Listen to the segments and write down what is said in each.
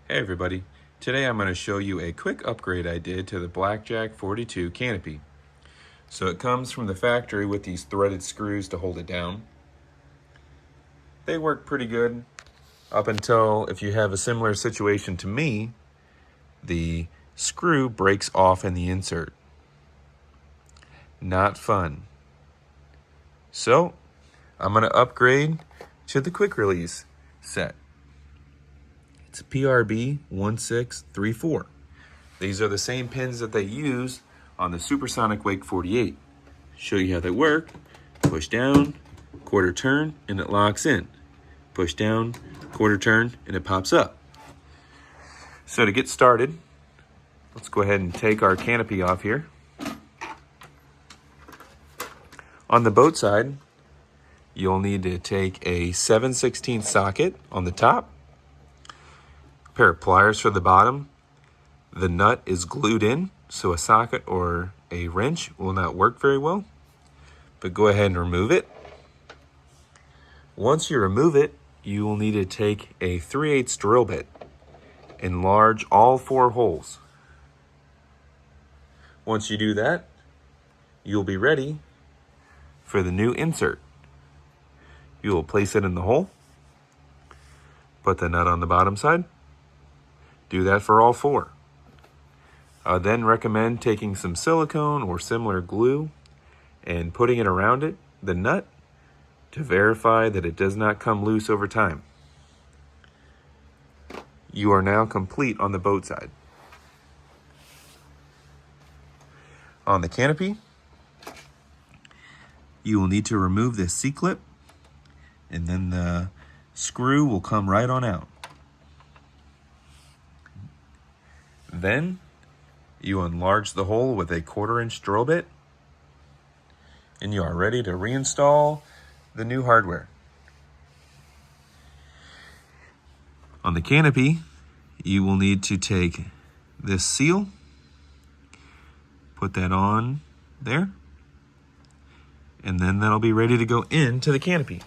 Hey everybody, today I'm going to show you a quick upgrade I did to the Blackjack 42 Canopy. So it comes from the factory with these threaded screws to hold it down. They work pretty good up until if you have a similar situation to me, the screw breaks off in the insert. Not fun. So I'm going to upgrade to the quick release set. It's a PRB 1634. These are the same pins that they use on the Supersonic Wake 48. Show you how they work. Push down, quarter turn, and it locks in. Push down, quarter turn, and it pops up. So to get started, let's go ahead and take our canopy off here. On the boat side, you'll need to take a 7/16 socket on the top, a pair of pliers for the bottom. The nut is glued in, so a socket or a wrench will not work very well, but go ahead and remove it. Once you remove it, you will need to take a 3/8 drill bit, enlarge all 4 holes. Once you do that, you'll be ready for the new insert. You will place it in the hole, put the nut on the bottom side. Do that for all 4. I then recommend taking some silicone or similar glue and putting it around it, the nut, to verify that it does not come loose over time. You are now complete on the boat side. On the canopy, you will need to remove this C-clip, and then the screw will come right on out. Then you enlarge the hole with a 1/4-inch drill bit, and you are ready to reinstall the new hardware. On the canopy, you will need to take this seal, put that on there, and then that'll be ready to go into the canopy.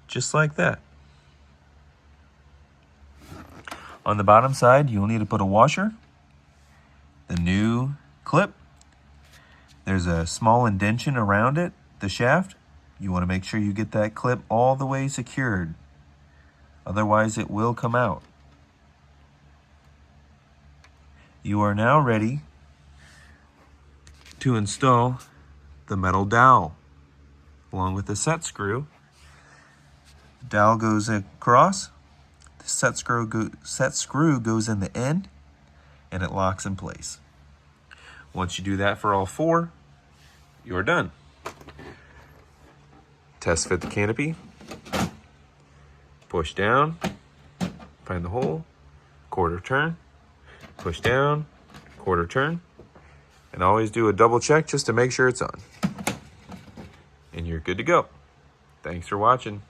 Just like that. On the bottom side, you'll need to put a washer, the new clip. There's a small indentation around it, the shaft. You want to make sure you get that clip all the way secured. Otherwise, it will come out. You are now ready to install the metal dowel along with the set screw. Dowel goes across. The set screw goes in the end, and it locks in place. Once you do that for all 4, you're done. Test fit the canopy. Push down, find the hole, 1/4 turn, push down, 1/4 turn, and always do a double check just to make sure it's on. And you're good to go. Thanks for watching.